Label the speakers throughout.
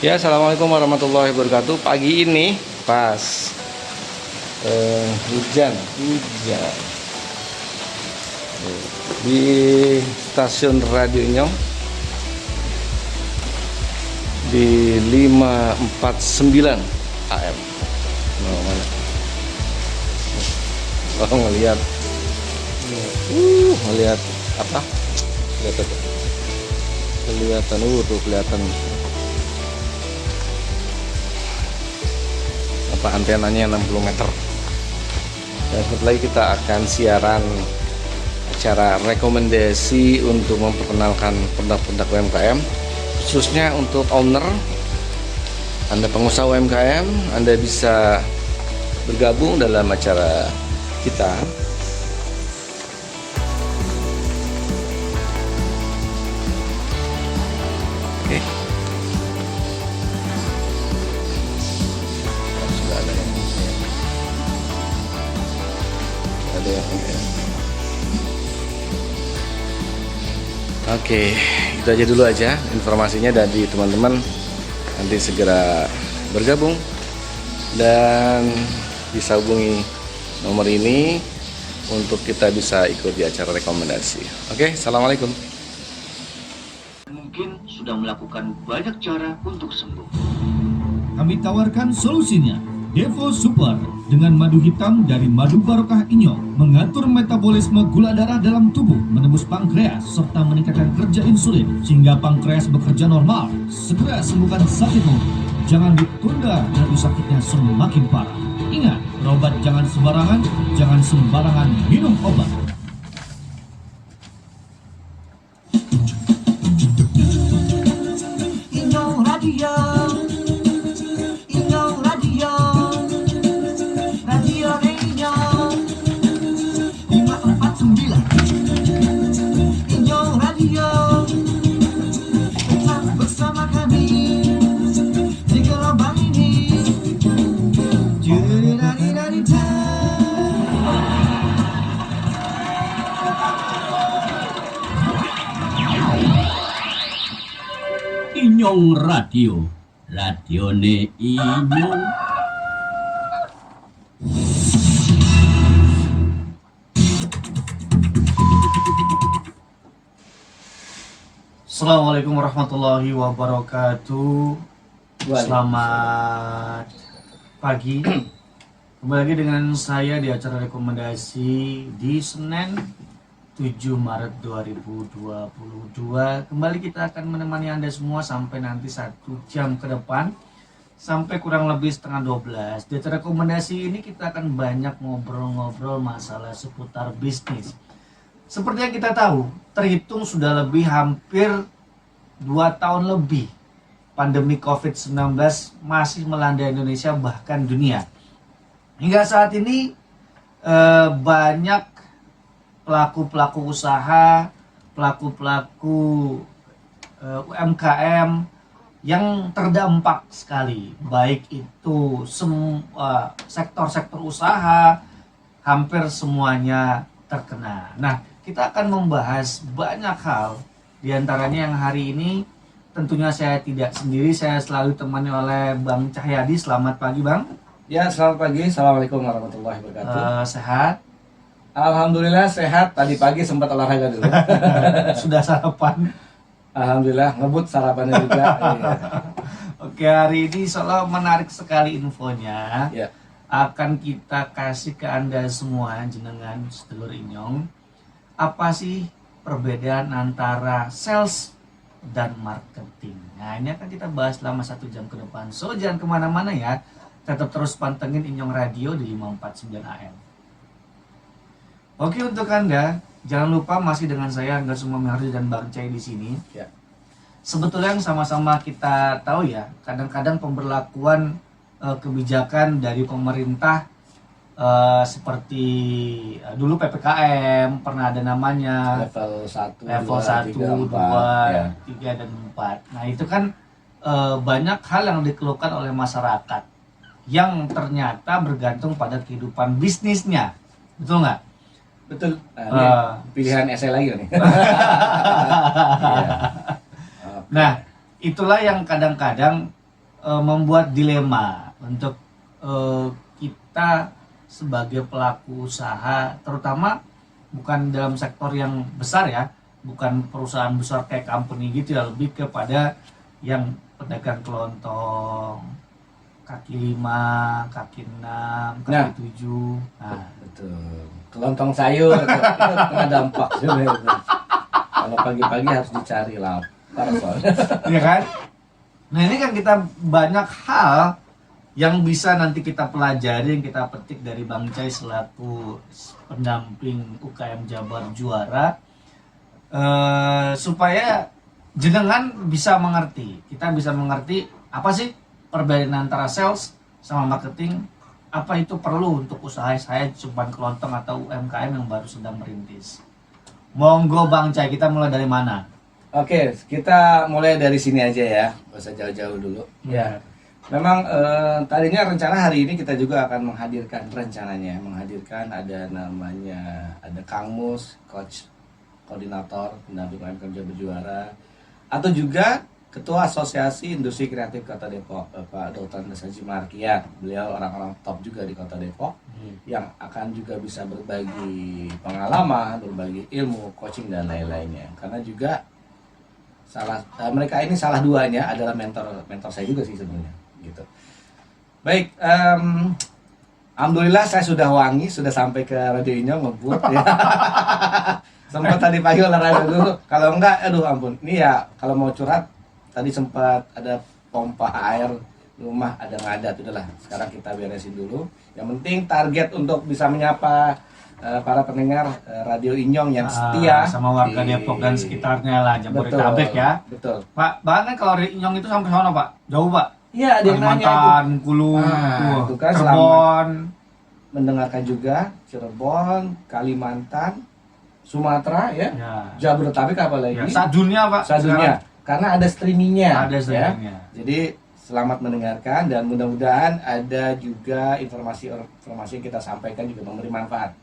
Speaker 1: Ya, assalamualaikum warahmatullahi wabarakatuh. Pagi ini pas hujan di stasiun Radio Nyong di 549 AM. Nah, mana? Oh, ngelihat apa? Kelihatan tuh kelihatan apa antenanya 60 meter. Dan setelah lagi kita akan siaran acara rekomendasi untuk memperkenalkan produk-produk UMKM, khususnya untuk owner. Anda pengusaha UMKM, Anda bisa bergabung dalam acara kita. Oke. Sudah ada yang Oke, itu aja dulu aja informasinya dari teman-teman. Nanti segera bergabung dan bisa hubungi nomor ini untuk kita bisa ikut di acara rekomendasi. Oke, assalamualaikum.
Speaker 2: Mungkin sudah melakukan banyak cara untuk sembuh.
Speaker 3: Kami tawarkan solusinya. Devo Super dengan madu hitam dari madu barokah inyong mengatur metabolisme gula darah dalam tubuh, menembus pankreas serta meningkatkan kerja insulin sehingga pankreas bekerja normal. Segera sembuhkan sakitmu. Jangan ditunda dan sakitnya semakin parah. Ingat, berobat jangan sembarangan minum obat.
Speaker 4: Inyong Radio, Inyong Radio, Radio Inyong 549. Inyong Radio, tetap bersama kami di gelombang ini. Judadadadadada.
Speaker 3: Inyong Radio, radione Inyong.
Speaker 5: Assalamualaikum warahmatullahi wabarakatuh. Selamat pagi. Kembali lagi dengan saya di acara rekomendasi di Senin 7 Maret 2022. Kembali kita akan menemani Anda semua sampai nanti 1 jam ke depan, sampai kurang lebih setengah 12. Di acara rekomendasi ini kita akan banyak ngobrol-ngobrol masalah seputar bisnis. Seperti yang kita tahu, terhitung sudah lebih hampir 2 tahun lebih pandemi COVID-19 masih melanda Indonesia bahkan dunia. Hingga saat ini banyak pelaku-pelaku usaha, pelaku-pelaku UMKM yang terdampak sekali. Baik itu sektor-sektor usaha, hampir semuanya terkena. Nah, kita akan membahas banyak hal, diantaranya yang hari ini tentunya saya tidak sendiri, saya selalu ditemani oleh Bang Cahyadi. Selamat pagi Bang.
Speaker 1: Ya, selamat pagi. Assalamualaikum warahmatullahi wabarakatuh.
Speaker 5: Sehat?
Speaker 1: Alhamdulillah sehat. Tadi pagi sempat olahraga dulu.
Speaker 5: Sudah sarapan?
Speaker 1: Alhamdulillah ngebut sarapannya juga. Iya.
Speaker 5: Oke, hari ini soalnya menarik sekali infonya.
Speaker 1: Ya.
Speaker 5: Akan kita kasih ke Anda semua jenengan sedulur Inyong. Apa sih perbedaan antara sales dan marketing? Nah, ini akan kita bahas selama 1 jam ke depan. So, jangan kemana-mana ya. Tetap terus pantengin Inyong Radio di 549 AM. Oke, untuk Anda, jangan lupa masih dengan saya Angga Sumamiharjo dan Bang Cai di sini.
Speaker 1: Ya.
Speaker 5: Sebetulnya yang sama-sama kita tahu ya, kadang-kadang pemberlakuan kebijakan dari pemerintah seperti dulu PPKM pernah ada namanya
Speaker 1: Level 1,
Speaker 5: level 1, 2, 3 dan 4. Nah, itu kan banyak hal yang dikeluhkan oleh masyarakat yang ternyata bergantung pada kehidupan bisnisnya. Betul nggak?
Speaker 1: Betul. Ini pilihan essay lagi nih.
Speaker 5: Nah, itulah yang kadang-kadang membuat dilema untuk kita sebagai pelaku usaha, terutama bukan dalam sektor yang besar ya, bukan perusahaan besar kayak company gitu ya, lebih kepada yang pedagang kelontong, kaki 5, kaki 6, kaki 7. Nah,
Speaker 1: Betul. Kelontong sayur itu kena dampak juga itu. Kalau pagi-pagi harus dicari lapar soalnya.
Speaker 5: ya kan? Nah ini kan kita banyak hal yang bisa nanti kita pelajari, yang kita petik dari Bang Cai selaku pendamping UKM Jabar Juara, supaya jenengan bisa mengerti, kita bisa mengerti apa sih perbedaan antara sales sama marketing, apa itu perlu untuk usaha saya cuma kelontong atau UMKM yang baru sedang merintis. Monggo Bang Cai, kita mulai dari mana?
Speaker 1: Oke, kita mulai dari sini aja ya, nggak usah jauh-jauh dulu. Ya, memang tadinya rencana hari ini kita juga akan menghadirkan ada namanya, ada Kang Mus, coach, koordinator, pendamping UMKM Jabar Juara, atau juga Ketua Asosiasi Industri Kreatif Kota Depok, Bapak Dr. Haji Markian. Beliau orang-orang top juga di Kota Depok, yang akan juga bisa berbagi pengalaman, berbagi ilmu, coaching dan lain-lainnya. Karena juga mereka ini salah duanya adalah mentor saya juga sih sebenarnya gitu. Baik, alhamdulillah saya sudah wangi, sudah sampai ke Radio Inyong ngebut ya. Sempat tadi pagi olahraga dulu, kalau enggak aduh ampun. Ini ya kalau mau curhat tadi sempat ada pompa air di rumah ada ngadat, udahlah sekarang kita beresin dulu. Yang penting target untuk bisa menyapa para pendengar Radio Inyong yang setia
Speaker 5: sama warga Depok dan sekitarnya lah, Jabodetabek ya.
Speaker 1: Betul.
Speaker 5: Pak, bahkan kalau Radio Inyong itu sampai sana Pak, jauh Pak.
Speaker 1: Iya, ada yang nanya
Speaker 5: Kalimantan, Bengkulu,
Speaker 1: itu kan
Speaker 5: Cirebon,
Speaker 1: mendengarkan juga Cirebon, Kalimantan, Sumatera ya.
Speaker 5: ya.
Speaker 1: Jabodetabek apa lagi?
Speaker 5: Ya, dunia Pak.
Speaker 1: Dunia. Karena ada streamingnya.
Speaker 5: Ada streamingnya.
Speaker 1: Ya. Jadi selamat mendengarkan dan mudah-mudahan ada juga informasi yang kita sampaikan juga memberi manfaat.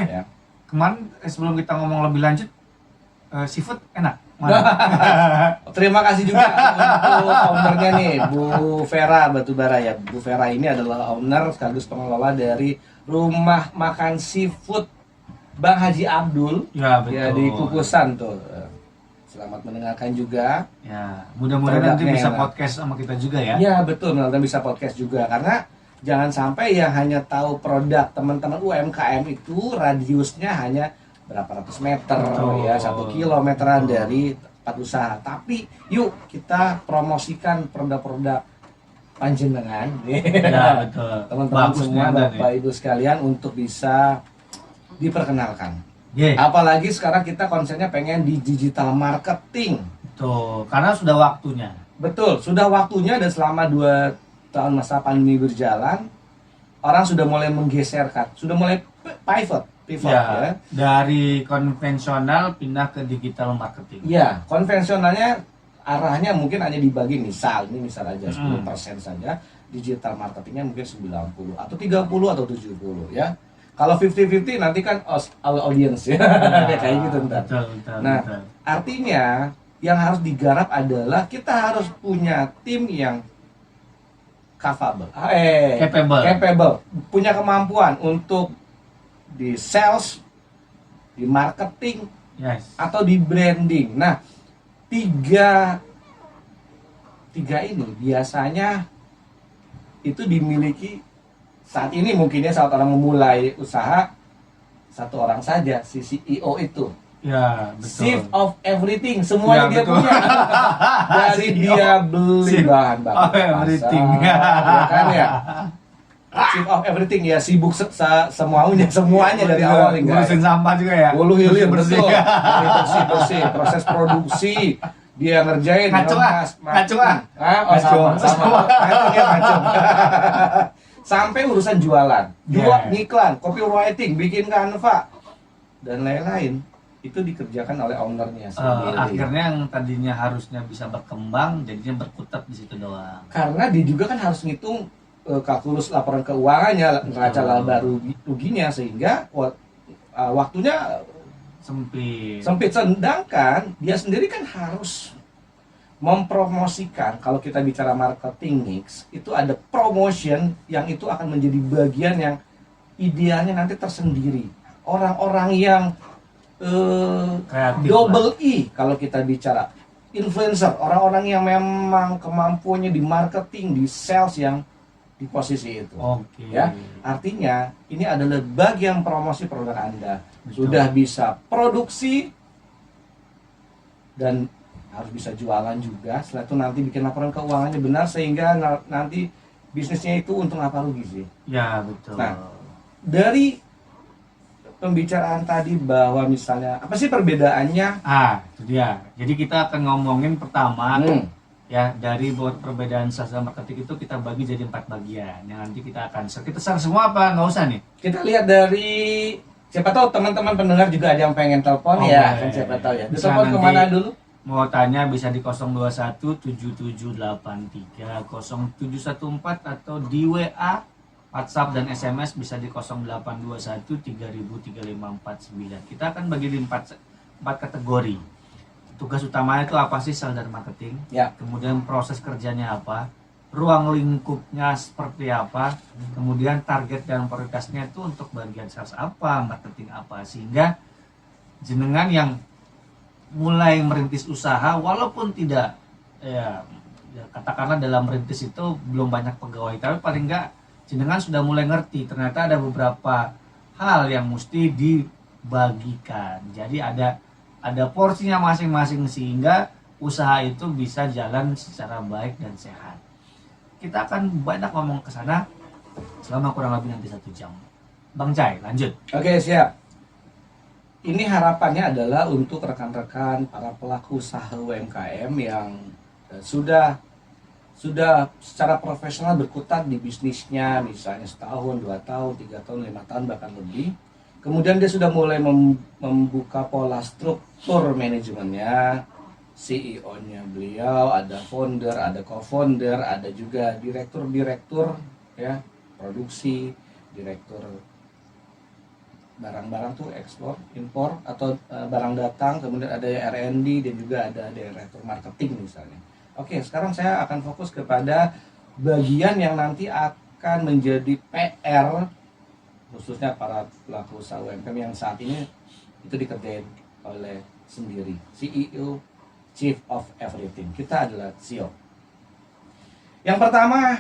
Speaker 1: Ya.
Speaker 5: Kemarin sebelum kita ngomong lebih lanjut, seafood enak. Mana?
Speaker 1: Terima kasih juga untuk ownernya nih, Bu Vera Batubara ya. Bu Vera ini adalah owner sekaligus pengelola dari Rumah Makan Seafood Bang Haji Abdul.
Speaker 5: Ya, betul.
Speaker 1: Ya, di Kukusan tuh. Selamat mendengarkan juga.
Speaker 5: Ya, mudah-mudahan nanti bisa podcast sama kita juga ya.
Speaker 1: Ya, betul, mudah-mudahan bisa podcast juga. Karena jangan sampai yang hanya tahu produk teman-teman UMKM itu radiusnya hanya berapa ratus meter, ya 1 kilometeran dari tempat usaha. Tapi yuk kita promosikan produk-produk panjenengan.
Speaker 5: Ya, betul.
Speaker 1: Teman-teman semua, Bapak Ibu sekalian, untuk bisa diperkenalkan. Apalagi sekarang kita konsennya pengen di digital marketing.
Speaker 5: Tuh, karena sudah waktunya.
Speaker 1: Betul, sudah waktunya dan selama 2 tahun masa pandemi berjalan, orang sudah mulai menggeserkan, sudah mulai pivot ya.
Speaker 5: Dari konvensional pindah ke digital marketing.
Speaker 1: Ya, konvensionalnya arahnya mungkin hanya dibagi misal aja 10% saja, digital marketingnya mungkin 90 atau 30 atau 70 ya. Kalau 50-50 nanti kan audience ya, kayak gitu ntar. Betul. Artinya yang harus digarap adalah kita harus punya tim yang capable, punya kemampuan untuk di sales, di marketing, atau di branding. Nah, tiga ini biasanya itu dimiliki saat ini mungkinnya saat orang memulai usaha satu orang saja, si CEO itu.
Speaker 5: Ya, betul.
Speaker 1: Chief of everything, semuanya dia punya. Dari dia beli bahan baku
Speaker 5: everything.
Speaker 1: Ya kan ya. Chief of everything ya, sibuk semuanya dari awal hingga
Speaker 5: ngurusin sampah juga ya.
Speaker 1: Hulu hilir bersih, proses produksi dia ngerjain.
Speaker 5: Ngaco.
Speaker 1: Sampai urusan jualan, iklan, copywriting, bikin Canva dan lain-lain itu dikerjakan oleh ownernya sendiri.
Speaker 5: Akhirnya yang tadinya harusnya bisa berkembang jadinya berkutat di situ doang.
Speaker 1: Karena dia juga kan harus ngitung kalkulus laporan keuangannya, neraca laba ruginya, sehingga waktunya sempit. Sedangkan dia sendiri kan harus mempromosikan. Kalau kita bicara marketing mix, itu ada promotion yang itu akan menjadi bagian yang idealnya nanti tersendiri. Orang-orang yang
Speaker 5: Kreatif
Speaker 1: double E kalau kita bicara influencer, orang-orang yang memang kemampuannya di marketing, di sales yang di posisi itu.
Speaker 5: Oke.
Speaker 1: Ya, artinya ini adalah bagian promosi produk Anda.
Speaker 5: Betul.
Speaker 1: Sudah bisa produksi dan harus bisa jualan juga. Setelah itu nanti bikin laporan keuangannya benar sehingga nanti bisnisnya itu untung apa rugi sih.
Speaker 5: Ya, betul.
Speaker 1: Nah, dari pembicaraan tadi bahwa misalnya apa sih perbedaannya?
Speaker 5: Itu dia. Jadi kita akan ngomongin pertama ya, dari buat perbedaan sales dan marketing itu kita bagi jadi 4 bagian yang nanti kita akan kita share semua apa nggak usah nih?
Speaker 1: Kita lihat dari siapa tahu teman-teman pendengar juga ada yang pengen telepon ya, kan siapa tahu ya.
Speaker 5: Bisa
Speaker 1: Telepon
Speaker 5: nanti
Speaker 1: kemana dulu?
Speaker 5: Mau tanya bisa di 021 7783 0714 atau di WA, WhatsApp dan SMS bisa di 0821 303549. Kita akan bagi di 4 kategori. Tugas utamanya itu apa sih sales dan marketing?
Speaker 1: Ya.
Speaker 5: Kemudian proses kerjanya apa? Ruang lingkupnya seperti apa? Kemudian target dan prioritasnya itu untuk bagian sales apa, marketing apa, sehingga jenengan yang mulai merintis usaha walaupun tidak ya katakanlah dalam merintis itu belum banyak pegawai, tapi paling enggak jenengan sudah mulai ngerti ternyata ada beberapa hal yang mesti dibagikan. Jadi ada porsinya masing-masing sehingga usaha itu bisa jalan secara baik dan sehat. Kita akan banyak ngomong ke sana selama kurang lebih nanti 1 jam. Bang Cai, lanjut.
Speaker 1: Oke, siap. Ini harapannya adalah untuk rekan-rekan para pelaku usaha UMKM yang sudah secara profesional berkutat di bisnisnya, misalnya 1 tahun, 2 tahun, 3 tahun, 5 tahun, bahkan lebih. Kemudian dia sudah mulai membuka pola struktur manajemennya, CEO-nya beliau, ada founder, ada co-founder, ada juga direktur ya, produksi, direktur barang-barang tuh ekspor, impor atau barang datang, kemudian ada R&D dan juga ada direktur marketing misalnya. Oke, sekarang saya akan fokus kepada bagian yang nanti akan menjadi PR khususnya para pelaku usaha UMKM yang saat ini itu dikerjain oleh sendiri, CEO, Chief of Everything. Kita adalah CEO. Yang pertama,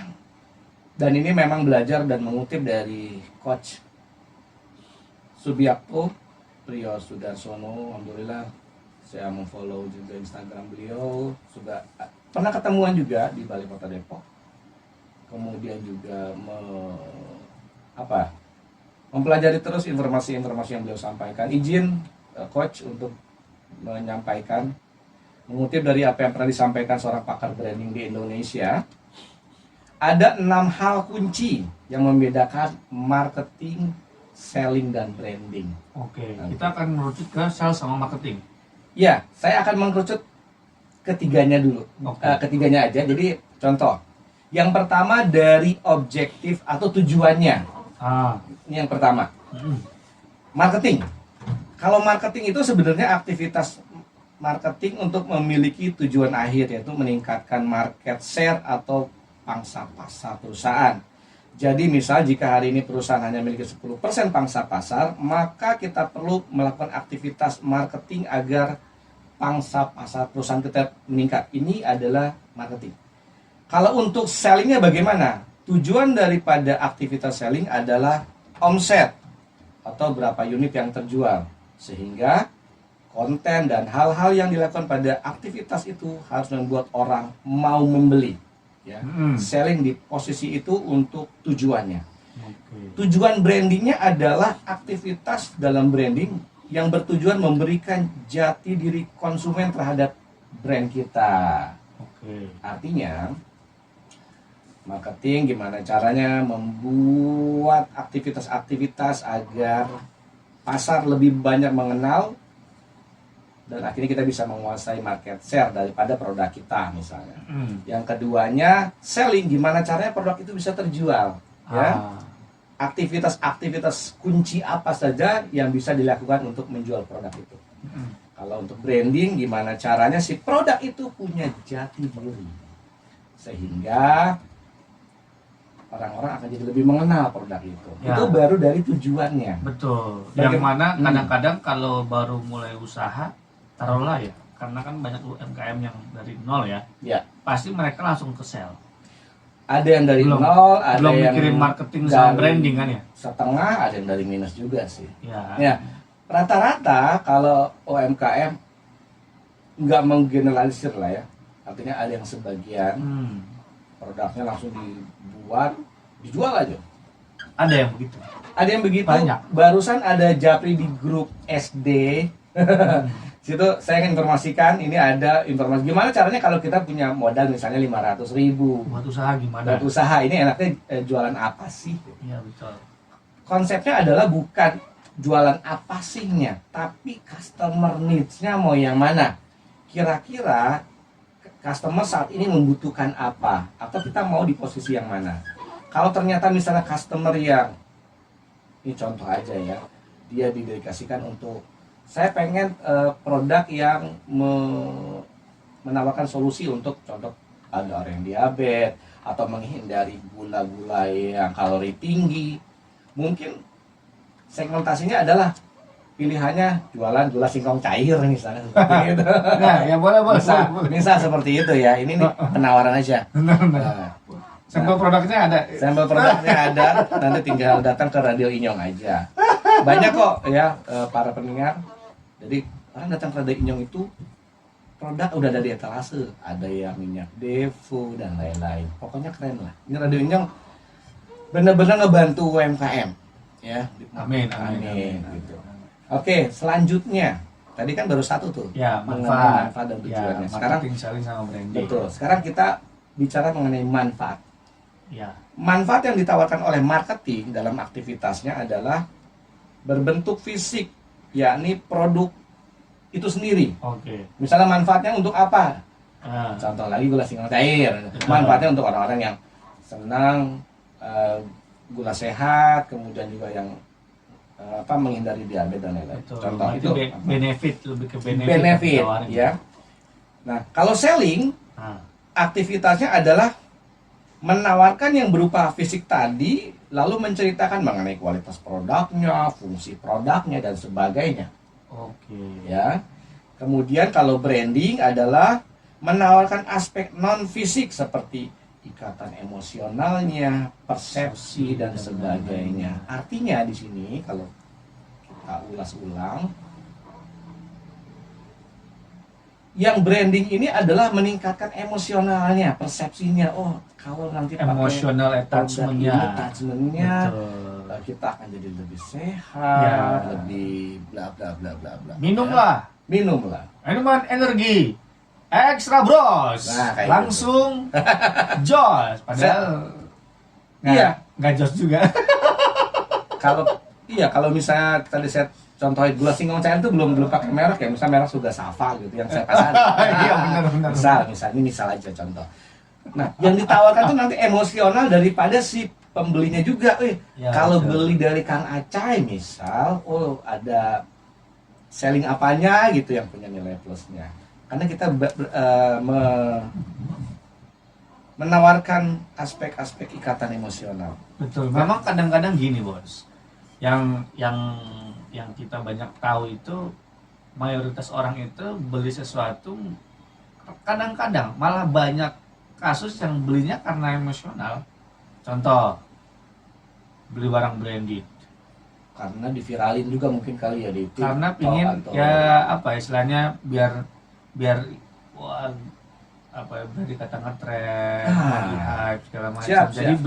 Speaker 1: dan ini memang belajar dan mengutip dari Coach Subiakto Priyo Sudarsono. Alhamdulillah saya memfollow juga Instagram beliau, sudah pernah ketemuan juga di Balai Kota Depok. Kemudian juga mempelajari terus informasi-informasi yang beliau sampaikan. Izin Coach untuk menyampaikan, mengutip dari apa yang pernah disampaikan seorang pakar branding di Indonesia. Ada 6 hal kunci yang membedakan marketing, selling, dan branding.
Speaker 5: Oke, kita akan merucut ke sales sama marketing.
Speaker 1: Ya, saya akan mengkerucut ketiganya dulu. Ketiganya aja. Jadi contoh, yang pertama dari objektif atau tujuannya. Ini yang pertama. Marketing. Kalau marketing itu sebenarnya aktivitas marketing untuk memiliki tujuan akhir, yaitu meningkatkan market share atau pangsa pasar perusahaan. Jadi misal jika hari ini perusahaan hanya memiliki 10% pangsa pasar, maka kita perlu melakukan aktivitas marketing agar pangsa pasar perusahaan kita meningkat. Ini adalah marketing. Kalau untuk sellingnya bagaimana? Tujuan daripada aktivitas selling adalah omset atau berapa unit yang terjual. Sehingga konten dan hal-hal yang dilakukan pada aktivitas itu harus membuat orang mau membeli. Ya, selling di posisi itu untuk tujuannya. Tujuan brandingnya adalah aktivitas dalam branding yang bertujuan memberikan jati diri konsumen terhadap brand kita. Artinya marketing gimana caranya membuat aktivitas-aktivitas agar pasar lebih banyak mengenal dan akhirnya kita bisa menguasai market share daripada produk kita misalnya. Yang keduanya selling, gimana caranya produk itu bisa terjual. Ya, aktivitas-aktivitas kunci apa saja yang bisa dilakukan untuk menjual produk itu. Kalau untuk branding, gimana caranya si produk itu punya jati diri, sehingga orang-orang akan jadi lebih mengenal produk itu.
Speaker 5: Ya.
Speaker 1: Itu baru dari tujuannya.
Speaker 5: Betul.
Speaker 1: Bagaimana-
Speaker 5: Yang mana kadang-kadang kalau baru mulai usaha, taruhlah ya, karena kan banyak UMKM yang dari nol ya,
Speaker 1: Ya,
Speaker 5: pasti mereka langsung ke sell.
Speaker 1: ada yang dari
Speaker 5: Belum-
Speaker 1: nol, ada
Speaker 5: Belum
Speaker 1: yang
Speaker 5: mikirin marketing sama
Speaker 1: dari
Speaker 5: branding kan ya?
Speaker 1: setengah, ada yang dari minus juga sih.
Speaker 5: Ya.
Speaker 1: Ya, rata-rata kalau UMKM nggak menggeneralisir lah ya. Artinya ada yang sebagian
Speaker 5: Hmm.
Speaker 1: produknya langsung dibuat, dijual aja.
Speaker 5: Ada yang begitu.
Speaker 1: Ada yang begitu.
Speaker 5: Banyak.
Speaker 1: Barusan ada Japri di grup SD. Situ saya ingin informasikan, ini ada informasi gimana caranya kalau kita punya modal misalnya 500.000
Speaker 5: Buat usaha gimana?
Speaker 1: buat usaha, ini enaknya jualan apa sih?
Speaker 5: Iya betul.
Speaker 1: Konsepnya adalah bukan jualan apa sihnya, tapi customer needs-nya mau yang mana. Kira-kira customer saat ini membutuhkan apa, atau kita mau di posisi yang mana. Kalau ternyata misalnya customer yang, ini contoh aja ya, dia didedikasikan untuk, saya pengen produk yang menawarkan solusi untuk contoh ada orang yang diabetes, atau menghindari gula-gula yang kalori tinggi. Mungkin segmentasinya adalah pilihannya jualan gula singkong cair misalnya seperti itu.
Speaker 5: Nah, ya boleh
Speaker 1: Misal seperti itu ya. Ini nih penawaran aja. Nah,
Speaker 5: Sampel produknya ada.
Speaker 1: sampel produknya ada, nanti tinggal datang ke Radio Inyong aja. Banyak kok ya para pendengar. Jadi orang datang ke Radio Inyong itu produk udah ada di etalase, ada yang minyak Devo dan lain-lain. Pokoknya keren lah. Ini Radio Inyong benar-benar ngebantu UMKM ya.
Speaker 5: Amin.
Speaker 1: Gitu. Oke, selanjutnya tadi kan baru satu tuh.
Speaker 5: Ya,
Speaker 1: mengenai
Speaker 5: manfaat.
Speaker 1: dan
Speaker 5: Ya,
Speaker 1: tujuannya. Sekarang
Speaker 5: marketing, selling sama branding.
Speaker 1: betul. Sekarang kita bicara mengenai manfaat.
Speaker 5: Ya.
Speaker 1: Manfaat yang ditawarkan oleh marketing dalam aktivitasnya adalah berbentuk fisik, yakni produk itu sendiri.
Speaker 5: Oke.
Speaker 1: Misalnya manfaatnya untuk apa?
Speaker 5: Ah,
Speaker 1: Contoh lagi gula singkong cair. Manfaatnya untuk orang-orang yang senang gula sehat, kemudian juga yang menghindari diabetes dan lain-lain.
Speaker 5: betul.
Speaker 1: Contoh
Speaker 5: Itu
Speaker 1: itu
Speaker 5: benefit, lebih ke benefit.
Speaker 1: benefit,
Speaker 5: yang ditawarin.
Speaker 1: ya. Nah, kalau selling
Speaker 5: Ah,
Speaker 1: aktivitasnya adalah menawarkan yang berupa fisik tadi, lalu menceritakan mengenai kualitas produknya, fungsi produknya dan sebagainya,
Speaker 5: oke.
Speaker 1: ya. Kemudian kalau branding adalah menawarkan aspek non fisik seperti ikatan emosionalnya, persepsi dan sebagainya. Artinya di sini kalau kita ulas ulang, yang branding ini adalah meningkatkan emosionalnya, persepsinya. Oh, kalau nanti pakai
Speaker 5: Emotional
Speaker 1: produk ini,
Speaker 5: attachment-nya.
Speaker 1: attachment-nya,
Speaker 5: Betul.
Speaker 1: kita akan jadi lebih sehat,
Speaker 5: Ya.
Speaker 1: lebih bla bla bla bla bla.
Speaker 5: Minumlah
Speaker 1: Minumlah.
Speaker 5: minuman energi Extra Bros.
Speaker 1: Nah, kayak
Speaker 5: Langsung jos. Padahal
Speaker 1: Iya.
Speaker 5: nggak jos juga.
Speaker 1: Kalau misalnya tadi saya contohin gula singkong cair itu belum pakai merek ya, misalnya merek sudah Safa gitu yang saya pasang.
Speaker 5: Iya, benar.
Speaker 1: Misal aja contoh. Nah, yang ditawarkan tuh nanti emosional daripada si pembelinya juga.
Speaker 5: Ya,
Speaker 1: Kalau
Speaker 5: betul.
Speaker 1: beli dari Kang Acai misal, ada selling apanya gitu yang punya nilai plusnya. Karena kita menawarkan aspek-aspek ikatan emosional.
Speaker 5: Betul. Memang kadang-kadang gini, Bos. Yang kita banyak tahu itu mayoritas orang itu beli sesuatu kadang-kadang malah banyak kasus yang belinya karena emosional. Contoh, beli barang branded
Speaker 1: Karena diviralin juga mungkin kali ya di TikTok
Speaker 5: karena pingin
Speaker 1: atau-
Speaker 5: ya apa istilahnya biar wah, apa ya, biar dikata ngetren, lagi hype segala macam.
Speaker 1: Siap,
Speaker 5: Jadi
Speaker 1: siap.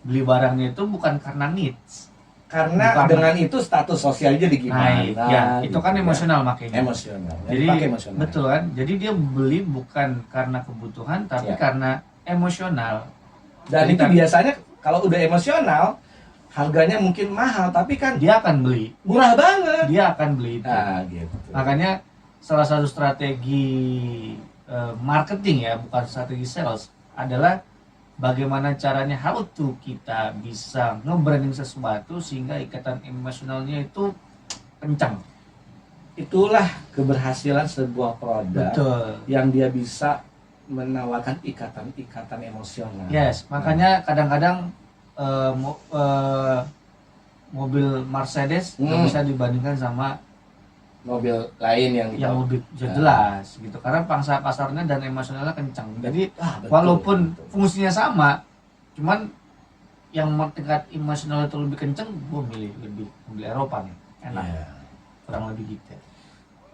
Speaker 5: beli barangnya itu bukan karena needs.
Speaker 1: karena
Speaker 5: Bukan.
Speaker 1: dengan itu status sosial jadi gimana?
Speaker 5: Naik, ya itu kan
Speaker 1: gitu ya.
Speaker 5: emosional makanya.
Speaker 1: Emosional.
Speaker 5: Jadi
Speaker 1: pakai emosional.
Speaker 5: betul kan. Jadi dia beli bukan karena kebutuhan tapi
Speaker 1: Ya.
Speaker 5: karena emosional.
Speaker 1: Dan
Speaker 5: Jadi
Speaker 1: itu
Speaker 5: kan-
Speaker 1: biasanya kalau udah emosional harganya mungkin mahal tapi kan
Speaker 5: Dia akan beli.
Speaker 1: murah banget.
Speaker 5: Dia akan beli itu.
Speaker 1: Nah, gitu.
Speaker 5: Makanya salah satu strategi marketing ya, bukan strategi sales, adalah bagaimana caranya how to kita bisa nge-branding sesuatu sehingga ikatan emosionalnya itu kencang.
Speaker 1: itulah keberhasilan sebuah produk
Speaker 5: Betul.
Speaker 1: yang dia bisa menawarkan ikatan-ikatan emosional.
Speaker 5: Yes, makanya kadang-kadang mobil Mercedes nggak bisa dibandingkan sama
Speaker 1: Mobil lain yang
Speaker 5: yang lebih jelas gitu, karena pangsa pasarnya dan emosionalnya kencang. Jadi
Speaker 1: betul,
Speaker 5: walaupun
Speaker 1: betul.
Speaker 5: fungsinya sama, cuman yang tingkat emosional itu lebih kencang, gue lebih milih Eropa nih, enak,
Speaker 1: Iya.
Speaker 5: kurang lebih gitu.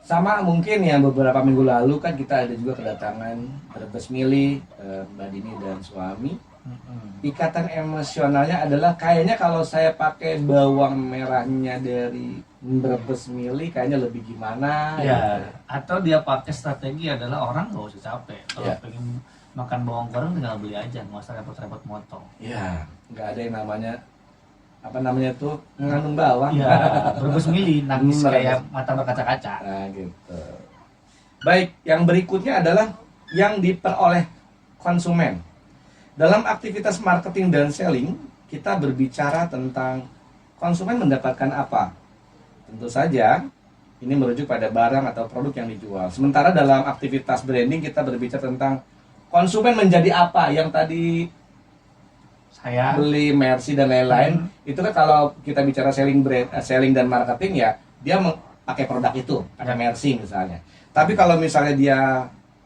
Speaker 1: Sama mungkin yang beberapa minggu lalu kan kita ada juga kedatangan Brebes Mili, Mbak Dini dan suami. Ikatan emosionalnya adalah kayaknya kalau saya pakai bawang merahnya dari Brebes Mili kayaknya lebih gimana
Speaker 5: Ya,
Speaker 1: gitu.
Speaker 5: atau dia pakai strategi adalah orang nggak usah capek. Kalau
Speaker 1: Ya.
Speaker 5: pengen makan bawang goreng tinggal beli aja, nggak usah repot-repot motong.
Speaker 1: Ya, nggak ada yang namanya apa namanya tuh mengandung bawang.
Speaker 5: Ya, Brebes Mili nangis
Speaker 1: Brebes.
Speaker 5: kayak mata berkaca-kaca.
Speaker 1: Nah, gitu. Baik, yang berikutnya adalah yang diperoleh konsumen. Dalam aktivitas marketing dan selling, kita berbicara tentang konsumen mendapatkan apa. Tentu saja, ini merujuk pada barang atau produk yang dijual. Sementara dalam aktivitas branding, kita berbicara tentang konsumen menjadi apa. Yang tadi
Speaker 5: Saya
Speaker 1: beli Mercy dan lain-lain, itu kan kalau kita bicara selling dan marketing ya, dia pakai produk itu, pakai Mercy misalnya. Tapi kalau misalnya dia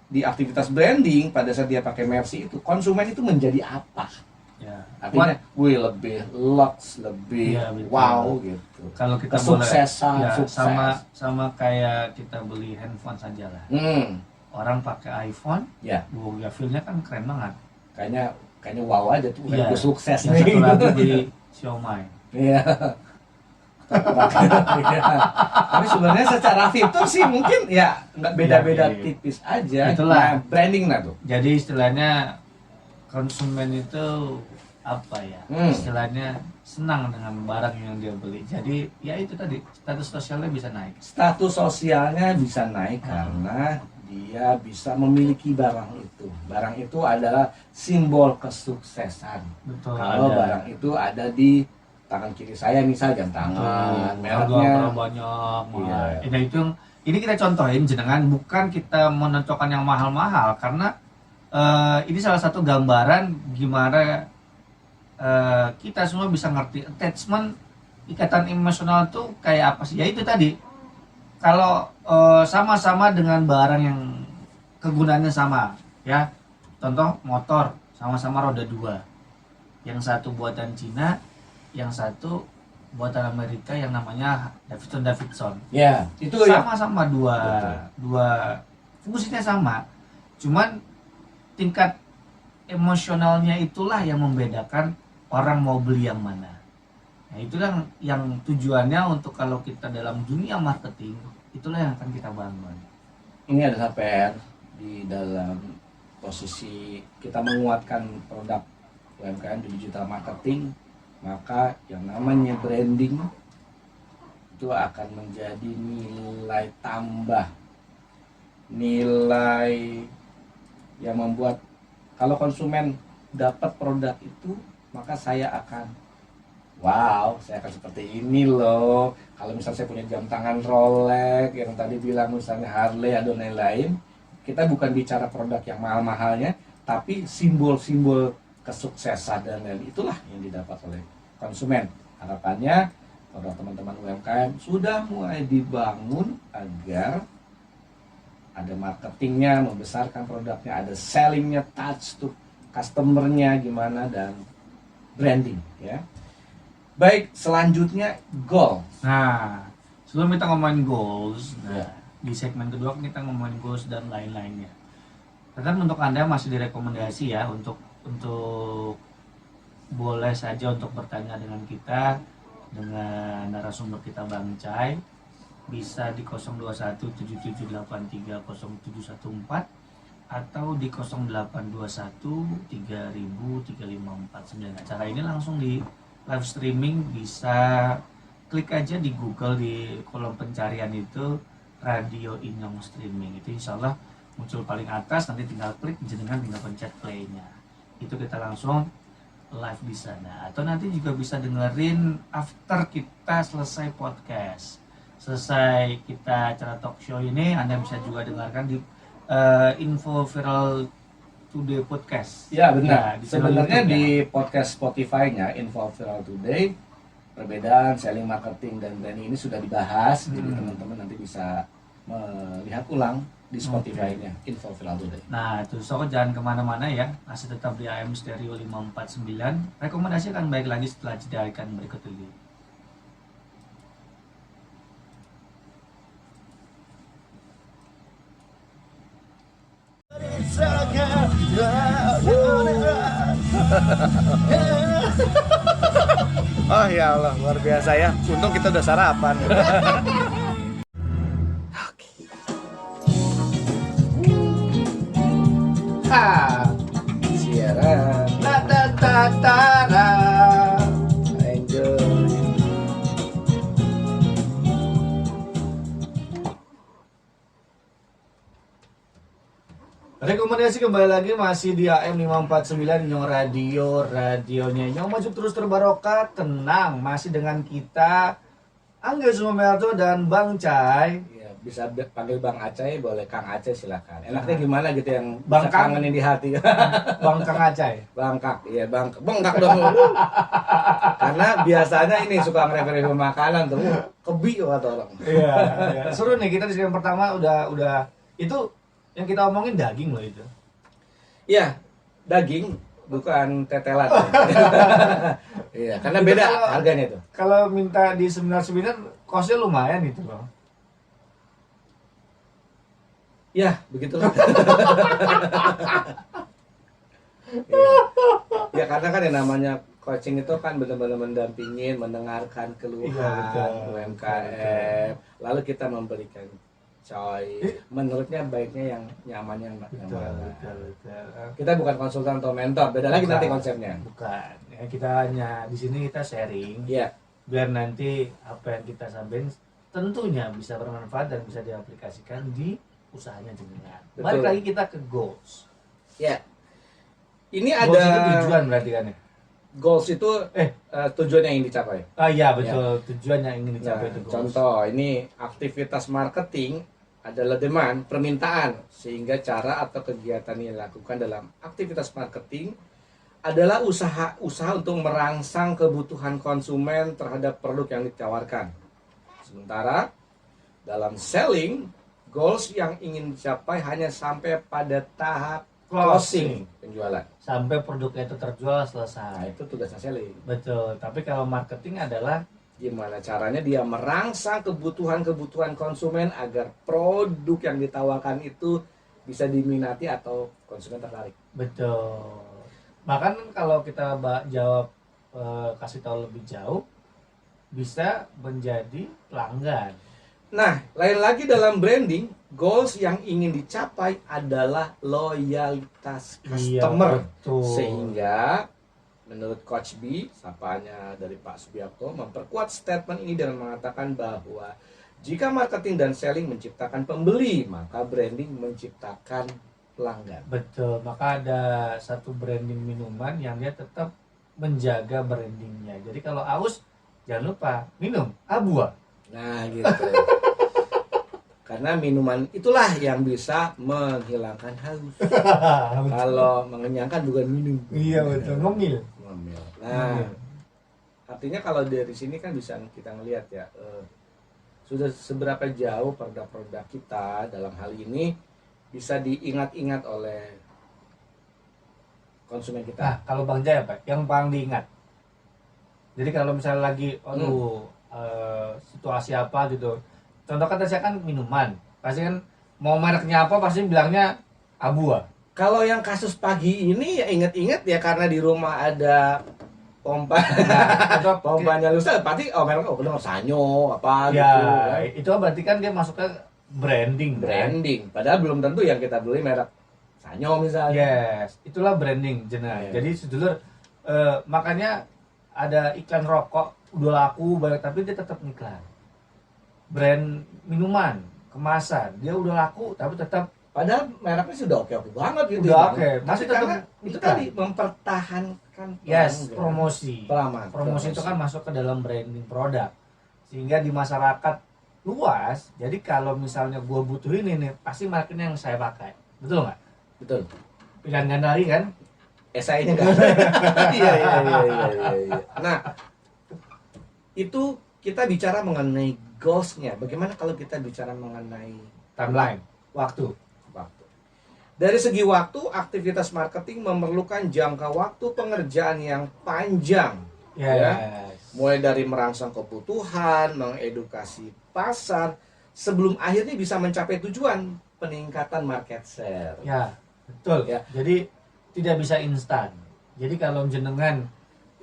Speaker 1: di aktivitas branding, pada saat dia pakai Mercy itu, konsumen itu menjadi apa?
Speaker 5: ya,
Speaker 1: Artinya, wih lebih lux, lebih
Speaker 5: Iya, betul.
Speaker 1: wow gitu.
Speaker 5: kalau kita
Speaker 1: Kesuksesan,
Speaker 5: boleh, ya,
Speaker 1: sukses.
Speaker 5: sama kayak kita beli handphone saja lah. Orang pakai iPhone,
Speaker 1: Ya,
Speaker 5: ya feel-nya kan keren banget.
Speaker 1: kayaknya wow aja tuh,
Speaker 5: Iya.
Speaker 1: gue sukses
Speaker 5: Yang
Speaker 1: nih.
Speaker 5: satu lagi beli Xiaomi.
Speaker 1: Iya. Iya. Tapi sebenarnya secara fitur sih mungkin ya nggak beda-beda
Speaker 5: Iya.
Speaker 1: tipis aja.
Speaker 5: Itulah.
Speaker 1: Nah, branding nah tuh.
Speaker 5: Jadi istilahnya konsumen itu apa ya? Istilahnya senang dengan barang yang dia beli. Jadi ya itu tadi, status sosialnya bisa naik.
Speaker 1: Status sosialnya bisa naik karena dia bisa memiliki barang itu. Barang itu adalah simbol kesuksesan.
Speaker 5: Betul.
Speaker 1: Kalau barang itu ada di tangan kiri saya misal jam tangan, mereknya.
Speaker 5: Banyak.
Speaker 1: Iya.
Speaker 5: Nah, ini kita contohin jenengan, bukan kita menentukan yang mahal-mahal karena ini salah satu gambaran gimana kita semua bisa ngerti attachment, ikatan emosional itu kayak apa sih? Ya itu tadi. Kalau sama-sama dengan barang yang kegunaannya sama, ya. Contoh motor sama-sama roda 2. Yang satu buatan Cina, yang satu buatan Amerika yang namanya Davidson.
Speaker 1: Ya, itu ya.
Speaker 5: Sama-sama dua fungsinya sama. Cuman tingkat emosionalnya itulah yang membedakan orang mau beli yang mana. Nah, itulah yang tujuannya untuk kalau kita dalam dunia marketing, itulah yang akan kita bangun.
Speaker 1: Ini adalah PR di dalam posisi kita menguatkan produk UMKM di digital marketing, maka yang namanya branding itu akan menjadi nilai tambah, nilai yang membuat kalau konsumen dapat produk itu, maka saya akan saya akan seperti ini loh. Kalau misalnya saya punya jam tangan Rolex yang tadi bilang misalnya Harley atau lain-lain, kita bukan bicara produk yang mahal-mahalnya, tapi simbol-simbol kesuksesan dan lain itulah yang didapat oleh konsumen. Harapannya produk teman-teman UMKM sudah mulai dibangun agar ada marketingnya, membesarkan produknya, ada sellingnya, touch to customernya gimana, dan branding ya. Baik, selanjutnya goal.
Speaker 5: Nah, sebelum kita ngomongin goals,
Speaker 1: Ya.
Speaker 5: di segmen kedua kita ngomongin goals dan lain-lainnya. Kan untuk Anda masih direkomendasi ya untuk boleh saja untuk bertanya dengan kita, dengan narasumber kita Bang Cai, bisa di 021778300714 atau di 0821303549. Acara ini langsung di live streaming, bisa klik aja di Google di kolom pencarian itu Radio Inyong Streaming, itu insya Allah muncul paling atas, nanti tinggal klik, jenengan tinggal pencet play-nya, itu kita langsung live di sana. Atau nanti juga bisa dengerin after kita selesai podcast. selesai kita acara talk show ini, Anda bisa juga dengarkan di Info Viral Today Podcast.
Speaker 1: Ya benar.
Speaker 5: Nah, di channel
Speaker 1: Sebenarnya
Speaker 5: YouTube-nya.
Speaker 1: di podcast Spotify-nya Info Viral Today, perbedaan selling, marketing, dan branding ini sudah dibahas. Jadi teman-teman nanti bisa melihat ulang di Spotify-nya Info Viral Today.
Speaker 5: Nah, itu so jangan kemana-mana ya, masih tetap di AM Stereo 549. Rekomendasi akan baik lagi setelah jeda ikan berikut ini.
Speaker 1: Oh ya Allah, luar biasa ya. Untung kita udah sarapan. Siaran. Enjoy.
Speaker 5: Rekomendasi kembali lagi masih di AM 549 Nyong Radio, radionya Nyong maju terus terbarokah, tenang, masih dengan kita Angga Sumamerto dan Bang Cai.
Speaker 1: Ya, bisa panggil Bang Acai, boleh Kang Aceh silakan. Enaknya gimana gitu yang
Speaker 5: Bang
Speaker 1: bisa
Speaker 5: Kang.
Speaker 1: kangenin di hati.
Speaker 5: Bang Kang Acai.
Speaker 1: Bangkak, iya bengkak dong. Karena biasanya ini suka nge-review makanan tuh, kebi kata orang.
Speaker 5: Iya, iya. Seru nih, kita di segmen pertama udah itu yang kita omongin daging loh itu.
Speaker 1: Iya, daging bukan tetelan. Iya, karena
Speaker 5: Itu
Speaker 1: beda
Speaker 5: kalau-
Speaker 1: harganya tuh.
Speaker 5: Kalau minta di seminar kosnya lumayan itu loh.
Speaker 1: Ya, begitulah. Iya. Ya karena kan yang namanya coaching itu kan benar-benar mendampingin, mendengarkan keluhan
Speaker 5: Iya, betul.
Speaker 1: UMKM, lalu kita memberikan choice. Menurutnya baiknya yang nyaman, yang mana.
Speaker 5: betul.
Speaker 1: Kita bukan konsultan atau mentor, beda lagi nanti konsepnya.
Speaker 5: Bukan. Ya, kita hanya di sini kita sharing
Speaker 1: Iya,
Speaker 5: biar nanti apa yang kita sampaikan tentunya bisa bermanfaat dan bisa diaplikasikan di usahanya jenengan.
Speaker 1: Betul.
Speaker 5: Balik lagi kita ke goals.
Speaker 1: ya. Ini
Speaker 5: Goals itu
Speaker 1: ada
Speaker 5: tujuan berarti kan ya?
Speaker 1: goals itu
Speaker 5: Eh.
Speaker 1: tujuan yang ingin dicapai.
Speaker 5: Ah iya betul, tujuan yang ingin dicapai
Speaker 1: Nah,
Speaker 5: itu goals.
Speaker 1: contoh ini aktivitas marketing adalah demand, permintaan, sehingga cara atau kegiatan yang dilakukan dalam aktivitas marketing adalah usaha untuk merangsang kebutuhan konsumen terhadap produk yang ditawarkan. Sementara dalam selling, goals yang ingin dicapai hanya sampai pada tahap closing penjualan.
Speaker 5: Sampai produknya itu terjual
Speaker 1: Nah,
Speaker 5: selesai.
Speaker 1: itu tugasnya selling.
Speaker 5: Betul, tapi kalau marketing adalah
Speaker 1: Gimana caranya dia merangsang kebutuhan konsumen agar produk yang ditawarkan itu bisa diminati atau konsumen tertarik.
Speaker 5: betul. Bahkan kalau kita jawab kasih tahu lebih jauh bisa menjadi pelanggan.
Speaker 1: Nah, lain lagi dalam branding, goals yang ingin dicapai adalah loyalitas customer.
Speaker 5: betul.
Speaker 1: Sehingga menurut Coach B, sapanya dari Pak Subiakto, memperkuat statement ini dengan mengatakan bahwa jika marketing dan selling menciptakan pembeli, maka branding menciptakan pelanggan.
Speaker 5: Betul, maka ada satu branding minuman yang dia tetap menjaga brandingnya. Jadi kalau aus, jangan lupa minum Abua.
Speaker 1: Nah, gitu. Karena minuman itulah yang bisa menghilangkan haus. Kalau mengenyangkan bukan minum.
Speaker 5: Iya betul, ngomil.
Speaker 1: Ngomel. Nah, artinya kalau dari sini kan bisa kita ngelihat ya, sudah seberapa jauh produk-produk kita dalam hal ini bisa diingat-ingat oleh konsumen
Speaker 5: Nah,
Speaker 1: kita.
Speaker 5: kalau Bang Jaya Pak, yang paling diingat. Jadi kalau misalnya lagi, situasi apa gitu. Contoh kata saya kan minuman, pasti kan mau mereknya apa pasti bilangnya Abua.
Speaker 1: Kalau yang kasus pagi ini ya inget-inget ya karena di rumah ada pompa.
Speaker 5: Nah, itu
Speaker 1: Pompanya lusa, pasti merek bener Sanyo apa
Speaker 5: ya,
Speaker 1: gitu. Ya.
Speaker 5: itu berarti kan dia masuk ke branding, kan?
Speaker 1: Branding, padahal belum tentu yang kita beli merek Sanyo misalnya.
Speaker 5: Yes, itulah branding jenah.
Speaker 1: Iya.
Speaker 5: Jadi sedulur, makanya ada iklan rokok udah laku banyak tapi dia tetap iklan. Brand minuman, kemasan, dia udah laku tapi tetap
Speaker 1: Padahal mereknya sudah oke-oke banget gitu.
Speaker 5: udah
Speaker 1: Bang.
Speaker 5: oke.
Speaker 1: Tapi
Speaker 5: Masih
Speaker 1: karena
Speaker 5: tetap
Speaker 1: itu
Speaker 5: iklan.
Speaker 1: tadi mempertahankan
Speaker 5: Yes,
Speaker 1: pelanggan.
Speaker 5: promosi.
Speaker 1: Pelaman,
Speaker 5: Promosi itu kan masuk ke dalam branding produk. Sehingga di masyarakat luas. Jadi kalau misalnya gue butuh ini nih, pasti marketnya yang saya pakai. Betul nggak?
Speaker 1: Betul.
Speaker 5: Pilihan ganda lagi kan?
Speaker 1: SI-nya nggak ada. Iya. Nah, itu kita bicara mengenai goals-nya. Bagaimana kalau kita bicara mengenai
Speaker 5: Timeline, waktu.
Speaker 1: waktu? Dari segi waktu, aktivitas marketing memerlukan jangka waktu pengerjaan yang panjang.
Speaker 5: Yes.
Speaker 1: Mulai dari merangsang kebutuhan, mengedukasi pasar, sebelum akhirnya bisa mencapai tujuan peningkatan market share.
Speaker 5: Ya, betul.
Speaker 1: Ya.
Speaker 5: Jadi tidak bisa instan. Jadi kalau jenengan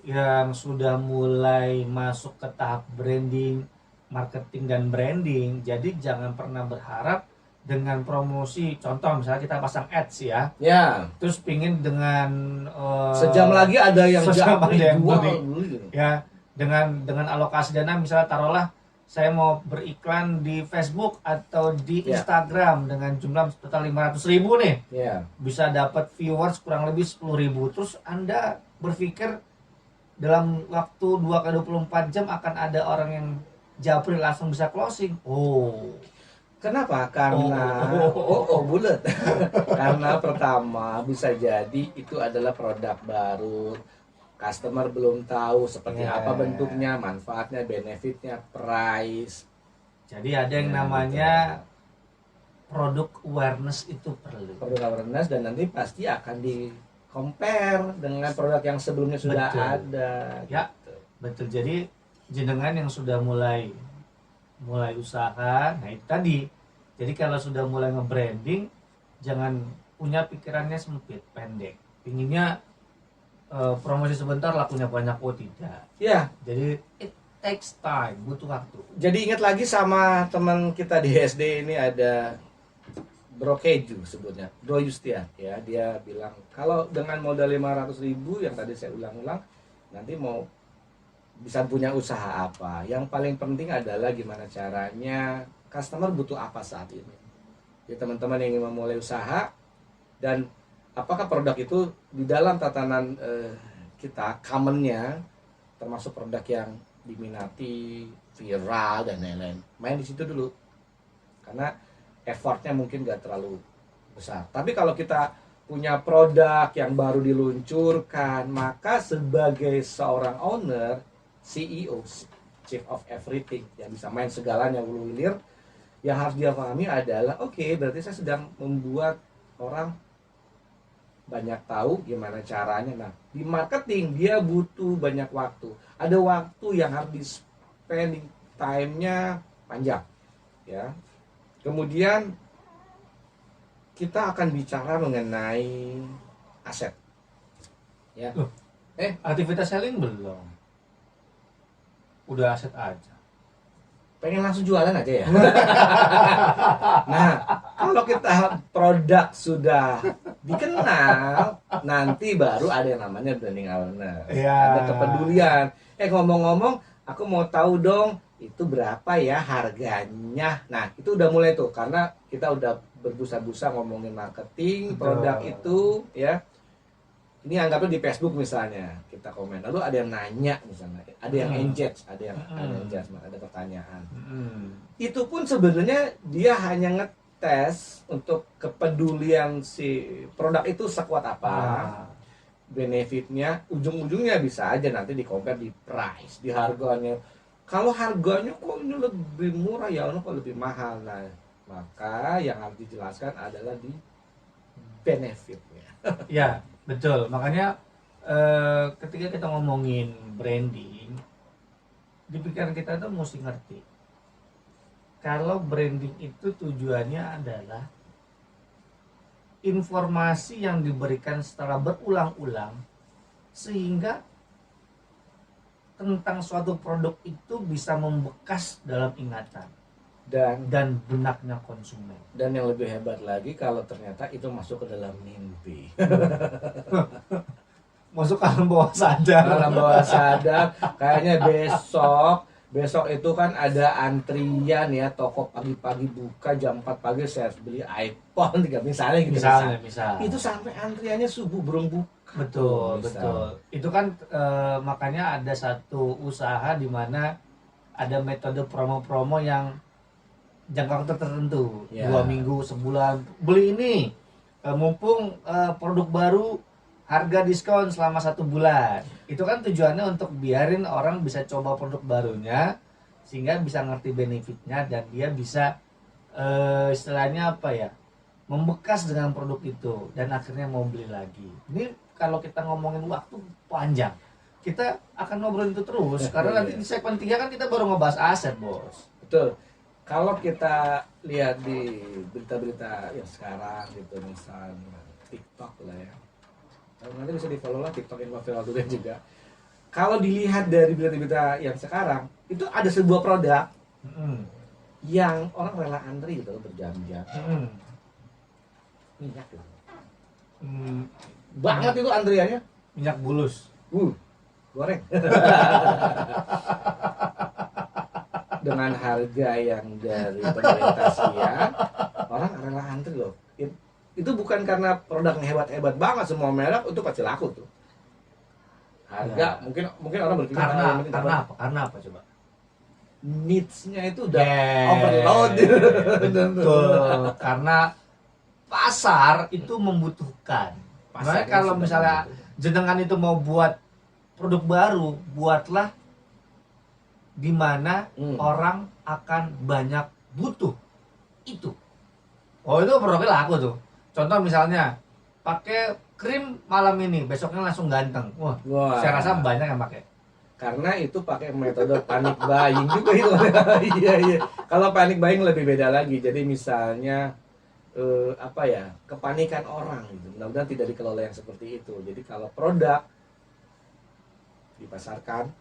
Speaker 5: yang sudah mulai masuk ke tahap branding, marketing dan branding, jadi jangan pernah berharap dengan promosi, contoh misalnya kita pasang ads ya,
Speaker 1: Ya,
Speaker 5: terus pingin dengan
Speaker 1: sejam lagi ada yang
Speaker 5: sejam ada yang
Speaker 1: jual.
Speaker 5: beli. Ya, dengan alokasi dana misalnya taruhlah saya mau beriklan di Facebook atau di
Speaker 1: Ya.
Speaker 5: Instagram dengan jumlah total 500.000 nih,
Speaker 1: Ya,
Speaker 5: bisa dapat viewers kurang lebih 10.000. Terus Anda berpikir dalam waktu 2x24 jam akan ada orang yang japri langsung bisa closing. Oh,
Speaker 1: kenapa? Karena bulat. Karena pertama bisa jadi itu adalah produk baru. Customer belum tahu seperti
Speaker 5: Ya.
Speaker 1: apa bentuknya, manfaatnya, benefitnya, price.
Speaker 5: jadi ada yang
Speaker 1: Ya,
Speaker 5: namanya produk awareness itu perlu.
Speaker 1: Produk awareness dan nanti pasti akan di compare dengan produk yang sebelumnya sudah
Speaker 5: Betul.
Speaker 1: ada.
Speaker 5: Ya.
Speaker 1: gitu.
Speaker 5: Betul. Jadi jenengan yang sudah mulai usaha, nah itu tadi. Jadi kalau sudah mulai nge-branding, jangan punya pikirannya sempit, pendek. Pinginnya promosi sebentar lakunya banyak, oh tidak.
Speaker 1: Ya,
Speaker 5: Jadi it takes time, butuh waktu.
Speaker 1: jadi ingat lagi sama teman kita di SD ini ada Bro Keju sebutnya, Bro Yustian ya, dia bilang kalau dengan modal 500.000 yang tadi saya ulang-ulang nanti mau bisa punya usaha apa. Yang paling penting adalah gimana caranya customer butuh apa saat ini. Jadi teman-teman yang ingin memulai usaha dan apakah produk itu di dalam tatanan kita commonnya termasuk produk yang diminati, viral dan lain-lain. Main di situ dulu. Karena effortnya mungkin gak terlalu besar. Tapi kalau kita punya produk yang baru diluncurkan, maka sebagai seorang owner, CEO, Chief of Everything, yang bisa main segalanya hulu hilir, yang harus dia pahami adalah, oke, berarti saya sedang membuat orang banyak tahu gimana caranya. Nah, di marketing dia butuh banyak waktu. Ada waktu yang harus di spending time-nya panjang, ya. Kemudian kita akan bicara mengenai aset. Ya.
Speaker 5: Loh. Aktivitas selling belum. Udah aset aja.
Speaker 1: Pengen langsung jualan aja ya. Nah, kalau kita produk sudah dikenal, nanti baru ada yang namanya branding awareness.
Speaker 5: Ya.
Speaker 1: Ada kepedulian. Ngomong-ngomong, aku mau tahu dong itu berapa ya harganya. Nah, itu udah mulai tuh karena kita udah berbusa-busa ngomongin marketing,
Speaker 5: Betul.
Speaker 1: produk itu ya. Ini anggapnya di Facebook misalnya, kita komen. Lalu ada yang nanya misalnya, ada yang engage, ada yang engagement, ada pertanyaan. Itu pun sebenarnya dia hanya ngetes untuk kepedulian si produk itu sekuat apa. Benefitnya, ujung-ujungnya bisa aja nanti di-compare di price, di harganya. Kalau harganya kok ini lebih murah ya, kok lebih mahal. Nah, maka yang harus dijelaskan adalah di benefitnya.
Speaker 5: Ya, betul. Makanya ketika kita ngomongin branding, di pikiran kita itu mesti ngerti. Kalau branding itu tujuannya adalah informasi yang diberikan secara berulang-ulang sehingga tentang suatu produk itu bisa membekas dalam ingatan dan benaknya konsumen.
Speaker 1: Dan yang lebih hebat lagi kalau ternyata itu masuk ke dalam mimpi.
Speaker 5: Masuk alam bawah sadar.
Speaker 1: Alam bawah sadar, kayaknya besok itu kan ada antrian ya, toko pagi-pagi buka jam 4 pagi saya harus beli iPhone 3 misalnya gitu.
Speaker 5: Misal.
Speaker 1: Itu sampai antriannya subuh belum buka.
Speaker 5: Betul,
Speaker 1: Misal.
Speaker 5: betul. Itu kan makanya ada satu usaha di mana ada metode promo-promo yang jangka waktu tertentu,
Speaker 1: Ya.
Speaker 5: 2 minggu, sebulan, beli ini, mumpung produk baru harga diskon selama 1 bulan. Itu kan tujuannya untuk biarin orang bisa coba produk barunya sehingga bisa ngerti benefitnya dan dia bisa istilahnya apa ya, membekas dengan produk itu dan akhirnya mau beli lagi. Ini kalau kita ngomongin waktu panjang, kita akan ngobrolin itu terus karena nanti di segmen 3 kan kita baru ngebahas aset, Bos.
Speaker 1: Betul. Kalau kita lihat di berita-berita yang sekarang gitu, misalnya TikTok lah ya. Nanti bisa di follow lah TikTok Info juga. Kalau dilihat dari berita-berita yang sekarang, itu ada sebuah produk yang orang rela antri gitu berjam-jam. Minyak gitu. Banget itu antriannya.
Speaker 5: Minyak bulus.
Speaker 1: Goreng. Dengan harga yang dari pemerintah sekian, orang rela antri loh. Itu bukan karena produknya hebat-hebat banget, semua merek itu pasti laku tuh. Harga mungkin orang berpikir yang penting
Speaker 5: karena
Speaker 1: dapat.
Speaker 5: apa? Karena apa coba?
Speaker 1: Needs-nya itu udah
Speaker 5: Yeah.
Speaker 1: overload.
Speaker 5: Betul. Karena pasar itu membutuhkan. Makanya
Speaker 1: Pasarnya
Speaker 5: kalau
Speaker 1: sudah
Speaker 5: misalnya
Speaker 1: membutuhkan.
Speaker 5: jenengan itu mau buat produk baru, buatlah di mana orang akan banyak butuh itu. Oh, itu produknya laku tuh. Contoh misalnya pakai krim malam ini, besoknya langsung ganteng. Wah,
Speaker 1: Wah.
Speaker 5: saya rasa banyak yang pakai.
Speaker 1: Karena itu pakai metode panic buying juga itu. Iya. Kalau panic buying lebih beda lagi. Jadi misalnya kepanikan orang gitu. Mudah-mudahan tidak dikelola yang seperti itu. Jadi kalau produk dipasarkan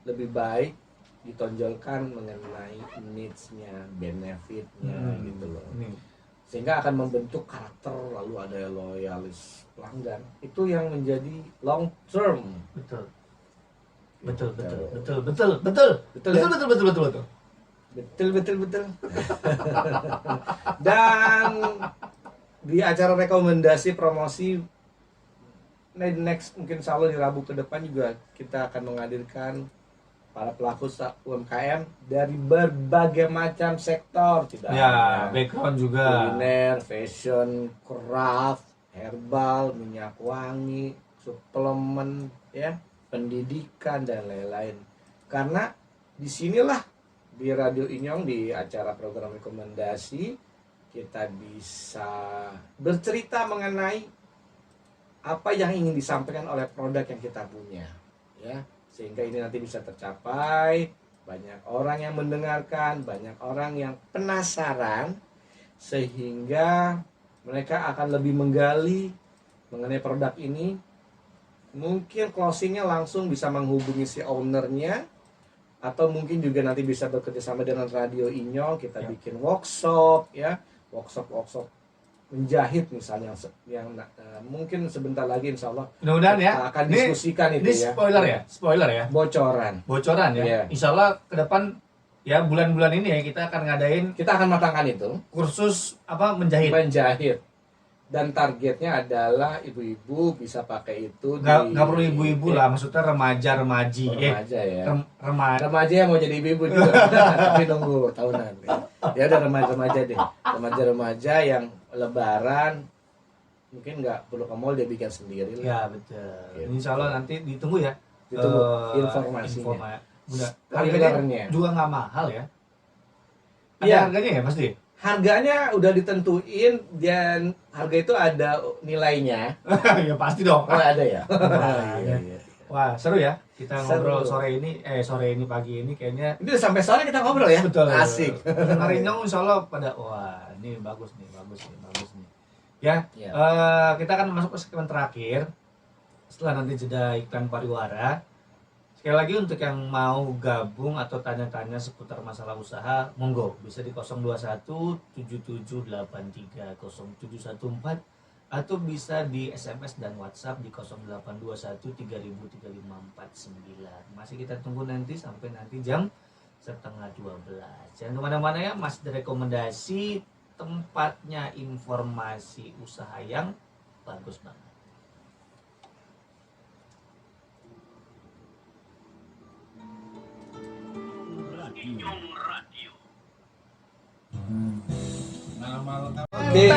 Speaker 1: lebih baik ditonjolkan mengenai needs-nya, benefit-nya gitu loh. Sehingga akan membentuk karakter, lalu ada loyalis pelanggan. Itu yang menjadi long term.
Speaker 5: Betul.
Speaker 1: Gitu. Betul. Dan di acara rekomendasi promosi next mungkin insya Allah di Rabu ke depan juga kita akan menghadirkan para pelaku UMKM dari berbagai macam sektor, tidak hanya
Speaker 5: background juga.
Speaker 1: kuliner, fashion, craft, herbal, minyak wangi, suplemen, ya, pendidikan dan lain-lain. Karena disinilah di Radio Inyong di acara program rekomendasi kita bisa bercerita mengenai apa yang ingin disampaikan oleh produk yang kita punya, ya. Sehingga ini nanti bisa tercapai, banyak orang yang mendengarkan, banyak orang yang penasaran, sehingga mereka akan lebih menggali mengenai produk ini. Mungkin closingnya langsung bisa menghubungi si ownernya, atau mungkin juga nanti bisa bekerja sama dengan Radio Inyong, kita bikin workshop, ya, workshop menjahit misalnya yang mungkin sebentar lagi insya Allah
Speaker 5: Mudah-mudahan ya.
Speaker 1: kita akan diskusikan
Speaker 5: Ini
Speaker 1: itu ya.
Speaker 5: spoiler ya.
Speaker 1: Bocoran
Speaker 5: Ya.
Speaker 1: Iya.
Speaker 5: Insya Allah ke depan ya bulan-bulan ini ya kita akan ngadain
Speaker 1: Kita akan matangkan itu
Speaker 5: kursus menjahit.
Speaker 1: dan targetnya adalah ibu-ibu bisa pakai itu
Speaker 5: Nggak perlu ibu-ibu lah, maksudnya remaja-remaji.
Speaker 1: Remaja ya.
Speaker 5: Remaja.
Speaker 1: Remaja yang mau jadi ibu juga tapi nunggu tahunan ya udah remaja deh, remaja yang lebaran mungkin nggak perlu ke mall, dia bikin sendiri lah.
Speaker 5: Ya betul.
Speaker 1: Gitu.
Speaker 5: Insya Allah nanti ditunggu ya.
Speaker 1: Ditunggu informasinya.
Speaker 5: Harganya
Speaker 1: Spoilernya.
Speaker 5: juga nggak mahal ya. Ada
Speaker 1: Iya.
Speaker 5: harganya ya pasti.
Speaker 1: Harganya udah ditentuin dan harga itu ada nilainya.
Speaker 5: Ya pasti dong.
Speaker 1: Oh ada ya.
Speaker 5: Wah,
Speaker 1: Iya.
Speaker 5: Wah, seru ya. Kita
Speaker 1: Seru.
Speaker 5: ngobrol sore ini pagi ini kayaknya
Speaker 1: Ini udah sampai sore kita ngobrol ya.
Speaker 5: betul.
Speaker 1: Asik.
Speaker 5: Hari ini insya Allah pada wah ini bagus nih. Ya,
Speaker 1: Ya.
Speaker 5: kita akan masuk ke segmen terakhir. Setelah nanti jeda iklan pariwara. Sekali lagi untuk yang mau gabung atau tanya-tanya seputar masalah usaha, monggo bisa di 021 7783 0714 atau bisa di SMS dan WhatsApp di 0821 303549. Masih kita tunggu nanti sampai nanti jam 11:30. Jangan kemana-mana ya, masih ada rekomendasi tempatnya informasi usaha yang bagus banget.
Speaker 2: Inyong Radio.
Speaker 1: Oke,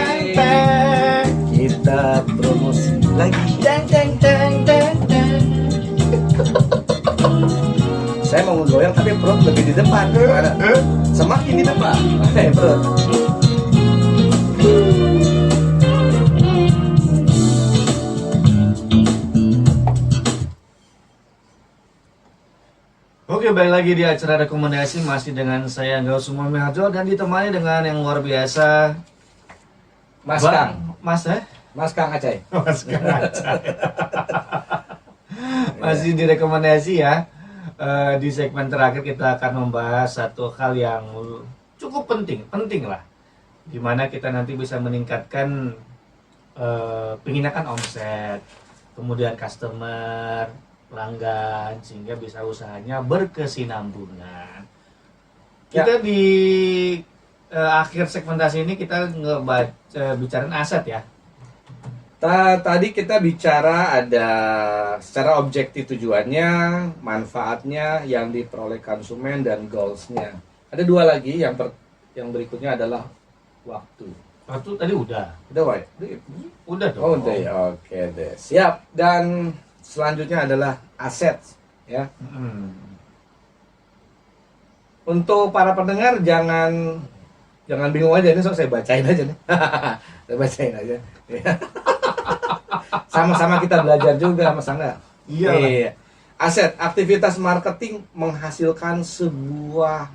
Speaker 1: kita promosi lagi. Saya mau goyang tapi perut lebih di depan. Gimana? Semakin di depan. Perut.
Speaker 5: Oke, balik lagi di acara rekomendasi masih dengan saya Angga Usman Miharjo dan ditemani dengan yang luar biasa
Speaker 1: Mas
Speaker 5: Bang-
Speaker 1: Kang.
Speaker 5: Mas
Speaker 1: Kang Acai.
Speaker 5: Kang Acai. Masih di rekomendasi ya. Di segmen terakhir kita akan membahas satu hal yang cukup penting lah. Gimana kita nanti bisa meningkatkan penginakan omset, kemudian customer, pelanggan, sehingga bisa usahanya berkesinambungan. Kita di akhir segmentasi ini kita bicarain aset ya.
Speaker 1: Tadi kita bicara ada secara objektif tujuannya, manfaatnya yang diperoleh konsumen dan goalsnya. Ada dua lagi, yang berikutnya adalah waktu.
Speaker 5: Waktu tadi udah.
Speaker 1: Udah, Wai?
Speaker 5: Udah dong.
Speaker 1: Oh, udah ya. Oke deh. Siap. Dan selanjutnya adalah aset, ya. Untuk para pendengar jangan bingung aja nih, saya bacain aja nih. Saya bacain aja. Sama-sama kita belajar juga, Mas Angga.
Speaker 5: Iya.
Speaker 1: Aset, aktivitas marketing menghasilkan sebuah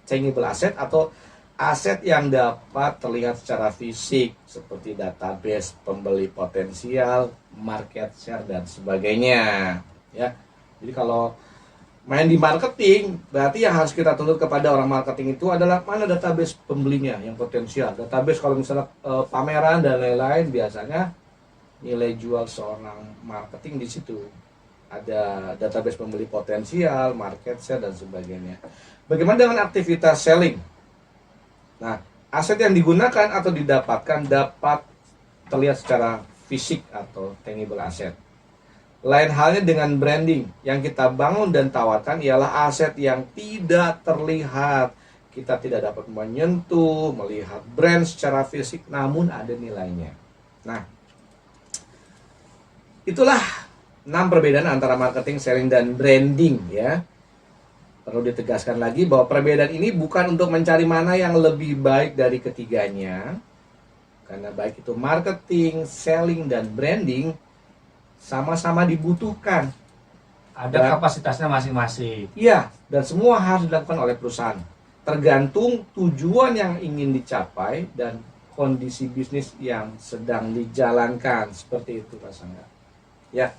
Speaker 1: tangible asset atau aset yang dapat terlihat secara fisik seperti database pembeli potensial, market share dan sebagainya, ya. Jadi kalau main di marketing, berarti yang harus kita tuntut kepada orang marketing itu adalah mana database pembelinya yang potensial. Database kalau misalnya pameran dan lain-lain, biasanya nilai jual seorang marketing di situ. Ada database pembeli potensial, market share dan sebagainya. Bagaimana dengan aktivitas selling? Nah, aset yang digunakan atau didapatkan dapat terlihat secara fisik atau tangible asset. Lain halnya dengan branding, yang kita bangun dan tawarkan ialah aset yang tidak terlihat. Kita tidak dapat menyentuh, melihat brand secara fisik, namun ada nilainya. Nah, itulah 6 perbedaan antara marketing, selling, dan branding, ya. Perlu ditegaskan lagi bahwa perbedaan ini bukan untuk mencari mana yang lebih baik dari ketiganya. Karena baik itu marketing, selling, dan branding sama-sama dibutuhkan.
Speaker 5: Ada kapasitasnya masing-masing.
Speaker 1: Iya, dan semua harus dilakukan oleh perusahaan. Tergantung tujuan yang ingin dicapai dan kondisi bisnis yang sedang dijalankan. Seperti itu, Mas Angga. Ya,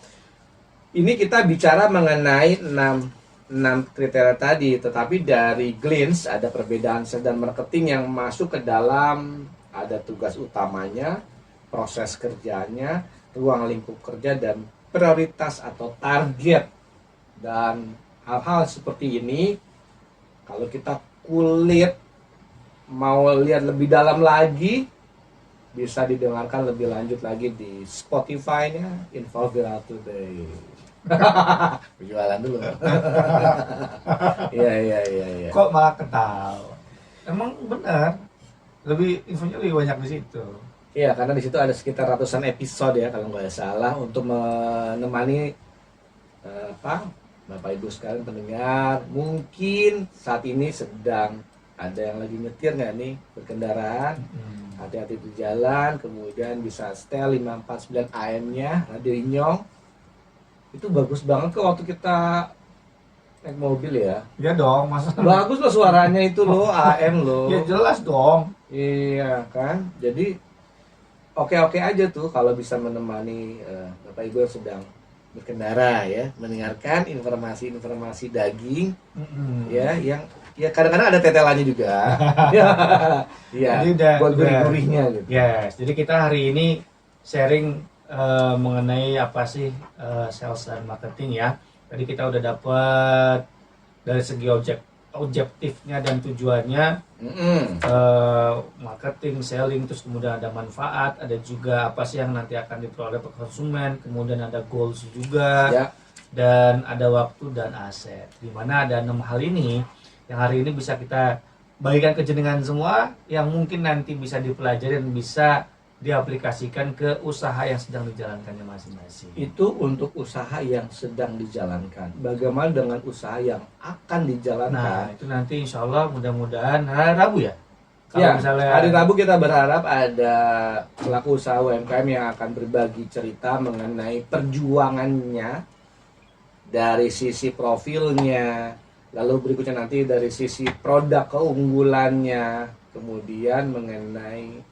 Speaker 1: ini kita bicara mengenai 6 kriteria tadi, tetapi dari Glintz ada perbedaan sales dan marketing yang masuk ke dalam, ada tugas utamanya, proses kerjanya, ruang lingkup kerja, dan prioritas atau target. Dan hal-hal seperti ini, kalau kita kulit mau lihat lebih dalam lagi, bisa didengarkan lebih lanjut lagi di Spotify-nya Info Viral Today. Jualan dulu. Iya.
Speaker 5: Kok malah ketawa? Emang benar. Infonya lebih banyak di situ.
Speaker 1: Iya, karena di situ ada sekitar ratusan episode ya kalau nggak salah untuk menemani Bapak Ibu sekalian pendengar. Mungkin saat ini sedang ada yang lagi nyetir nggak nih berkendaraan. Hati-hati di jalan, kemudian bisa setel 549 AM-nya Radio Inyong. Itu bagus banget kok waktu kita naik mobil ya.
Speaker 5: Iya dong, masa
Speaker 1: Bagus loh suaranya itu loh, AM loh.
Speaker 5: ya jelas dong.
Speaker 1: Iya kan, jadi oke-oke aja tuh kalau bisa menemani Bapak Ibu yang sedang berkendara ya, mendengarkan informasi-informasi daging ya, yang ya kadang-kadang ada tetelannya juga. Iya.
Speaker 5: Jadi udah
Speaker 1: gurih-gurihnya gitu.
Speaker 5: Yes, jadi kita hari ini sharing mengenai apa sih sales dan marketing ya. Tadi kita udah dapat dari segi objektifnya dan tujuannya, marketing, selling, terus kemudian ada manfaat, ada juga apa sih yang nanti akan diperoleh ke konsumen, kemudian ada goals juga,
Speaker 1: Ya.
Speaker 5: dan ada waktu dan aset. Dimana ada 6 hal ini yang hari ini bisa kita bagikan ke jenengan semua yang mungkin nanti bisa dipelajari dan bisa diaplikasikan ke usaha yang sedang dijalankannya masing-masing.
Speaker 1: Itu untuk usaha yang sedang dijalankan. Bagaimana dengan usaha yang akan
Speaker 5: Nah,
Speaker 1: dijalankan?
Speaker 5: itu nanti insya Allah mudah-mudahan hari Rabu ya. Kalau
Speaker 1: Ya,
Speaker 5: misalnya
Speaker 1: hari Rabu kita berharap ada pelaku usaha UMKM yang akan berbagi cerita mengenai perjuangannya dari sisi profilnya, lalu berikutnya nanti dari sisi produk keunggulannya, kemudian mengenai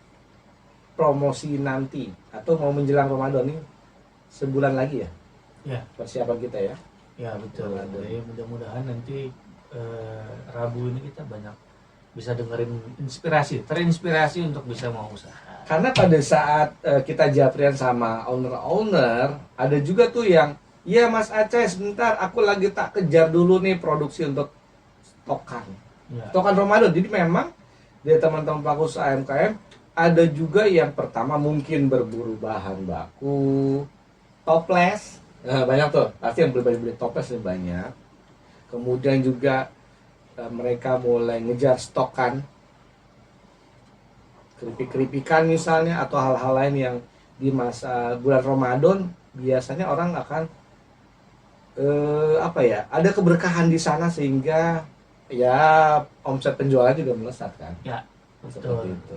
Speaker 1: promosi nanti atau mau menjelang Ramadan nih sebulan lagi ya
Speaker 5: ya,
Speaker 1: persiapan kita ya.
Speaker 5: ya betul.
Speaker 1: Ramadan.
Speaker 5: Jadi mudah-mudahan nanti Rabu ini kita banyak bisa dengerin terinspirasi untuk bisa mau usaha.
Speaker 1: Karena pada saat kita japrian sama owner-owner, ada juga tuh yang, ya Mas Aceh sebentar, aku lagi tak kejar dulu nih produksi untuk stokan.
Speaker 5: Ya.
Speaker 1: Stokan Ramadan. Jadi memang dari teman-teman pelaku usaha UMKM, ada juga yang pertama mungkin berburu bahan baku, toples. Nah, banyak tuh, pasti yang beli toples lebih banyak. Kemudian juga mereka mulai ngejar stokan, keripik-keripikan misalnya, atau hal-hal lain yang di masa bulan Ramadan biasanya orang akan ada keberkahan di sana sehingga ya omset penjualan juga melesat kan.
Speaker 5: Ya,
Speaker 1: Seperti
Speaker 5: betul.
Speaker 1: itu.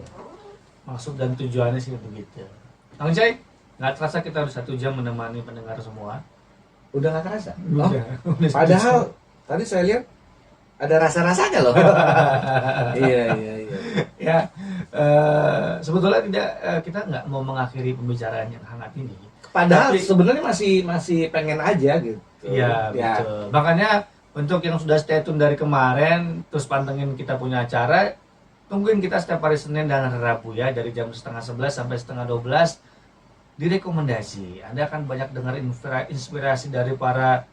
Speaker 5: Maksud dan tujuannya sih begitu. Kang Cai, nggak terasa kita harus 1 jam menemani pendengar semua.
Speaker 1: Udah nggak kerasa?
Speaker 5: Udah
Speaker 1: Padahal tadi saya lihat ada rasa-rasanya loh. Iya.
Speaker 5: ya, sebetulnya kita nggak mau mengakhiri pembicaraan yang hangat ini.
Speaker 1: Padahal
Speaker 5: Tapi-
Speaker 1: sebenarnya masih pengen aja gitu.
Speaker 5: Iya,
Speaker 1: Ya.
Speaker 5: betul. Makanya untuk yang sudah stay tune dari kemarin, terus pantengin kita punya acara, tungguin kita setiap hari Senin dan hari Rabu ya, dari jam 10:30 sampai 11:30 direkomendasi. Anda akan banyak dengar inspirasi dari para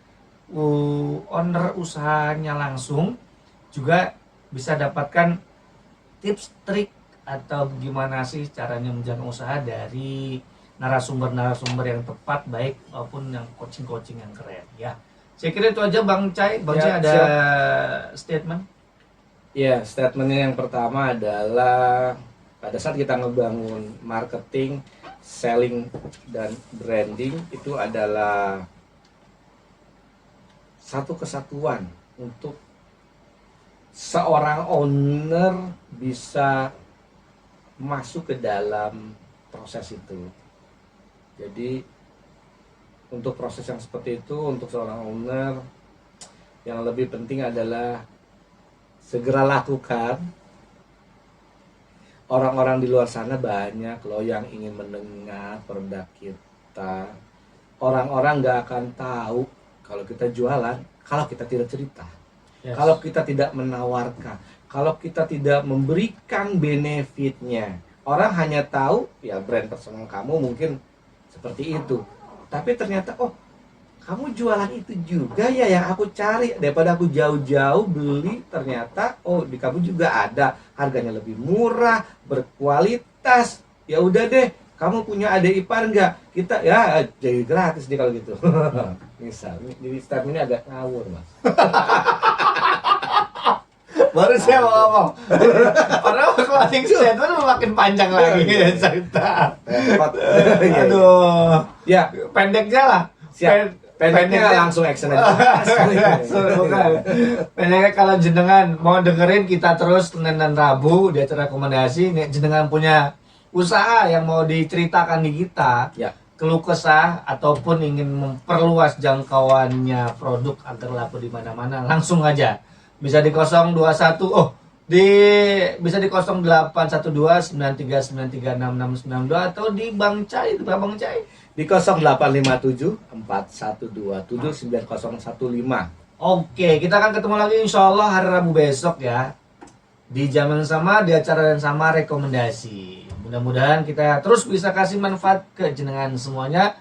Speaker 5: owner usahanya langsung, juga bisa dapatkan tips trik atau gimana sih caranya menjalankan usaha dari narasumber-narasumber yang tepat, baik maupun yang coaching-coaching yang keren ya. Saya kira itu aja Bang Cai. Bang
Speaker 1: Ya,
Speaker 5: Cai ada
Speaker 1: siap.
Speaker 5: statement?
Speaker 1: Ya, statementnya yang pertama adalah pada saat kita ngebangun marketing, selling, dan branding itu adalah satu kesatuan untuk seorang owner bisa masuk ke dalam proses itu. Jadi untuk proses yang seperti itu, untuk seorang owner, yang lebih penting adalah segera lakukan. Orang-orang di luar sana banyak loh yang ingin mendengar produk kita. Orang-orang nggak akan tahu kalau kita jualan, kalau kita tidak cerita.
Speaker 5: Yes.
Speaker 1: Kalau kita tidak menawarkan, kalau kita tidak memberikan benefitnya. Orang hanya tahu ya brand personal kamu mungkin seperti itu. Tapi ternyata kamu jualan itu juga ya yang aku cari. Daripada aku jauh-jauh beli, ternyata di kamu juga ada, harganya lebih murah, berkualitas. Ya udah deh, kamu punya adik ipar enggak? Kita ya jadi gratis deh kalau gitu. Misal, jadi statement ini agak ngawur, Mas.
Speaker 5: Baru saya mau ngomong. Padahal closing statement makin panjang lagi cerita.
Speaker 1: Repot.
Speaker 5: Aduh.
Speaker 1: Ya,
Speaker 5: Pendeknya lah.
Speaker 1: siap. Pendeknya langsung action aja.
Speaker 5: Bukan. Pendeknya kalau jenengan mau dengerin kita terus Senin dan Rabu di acara rekomendasi, nih jenengan punya usaha yang mau diceritakan di kita,
Speaker 1: Ya.
Speaker 5: keluh kesah ataupun ingin memperluas jangkauannya produk agar laku di mana-mana, langsung aja. Bisa di 021 bisa di 0812 93936692 atau di Bang Cai, itu Bang Cai.
Speaker 1: Di 0857 4127 9015.
Speaker 5: Oke, kita akan ketemu lagi insya Allah hari Rabu besok ya. Di jam yang sama, di acara yang sama, rekomendasi. Mudah-mudahan kita terus bisa kasih manfaat ke jenengan semuanya.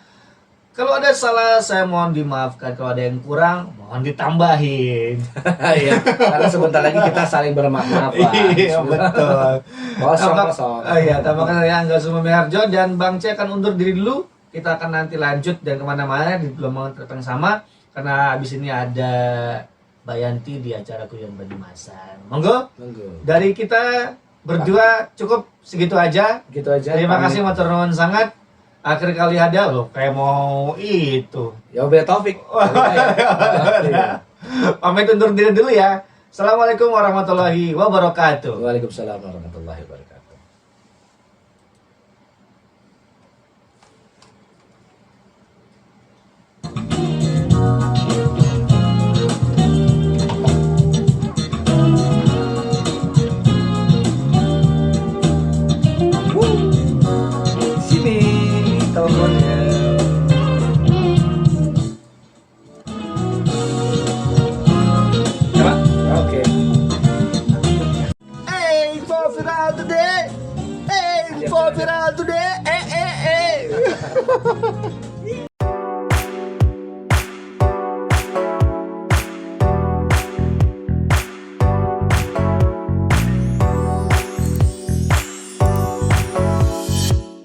Speaker 5: Kalau ada salah, saya mohon dimaafkan. Kalau ada yang kurang, mohon ditambahin.
Speaker 1: Iya, karena sebentar lagi kita saling bermaaf.
Speaker 5: Iya, betul.
Speaker 1: Kosong.
Speaker 5: Iya, tambahkan saya Angga Sumemi Harjo dan Bang C akan undur diri dulu. Kita akan nanti lanjut dan kemana-mana di gelombang tetap yang sama. Karena abis ini ada Mbak Yanti di acara Guyon Banyumasan. Monggo,
Speaker 1: Monggo.
Speaker 5: dari kita berdua cukup segitu aja.
Speaker 1: Gitu aja.
Speaker 5: Terima
Speaker 1: pamit.
Speaker 5: kasih matur nuwun sangat. Akhir kali ada loh, kayak mau itu.
Speaker 1: Ya wabillahi taufik. Iya.
Speaker 5: Pamit undur diri dulu ya. Assalamualaikum warahmatullahi wabarakatuh.
Speaker 1: Waalaikumsalam warahmatullahi wabarakatuh.
Speaker 5: Sini teleponnya. Coba.
Speaker 1: Oke.
Speaker 5: Hey, for viral today. Hey, for viral today.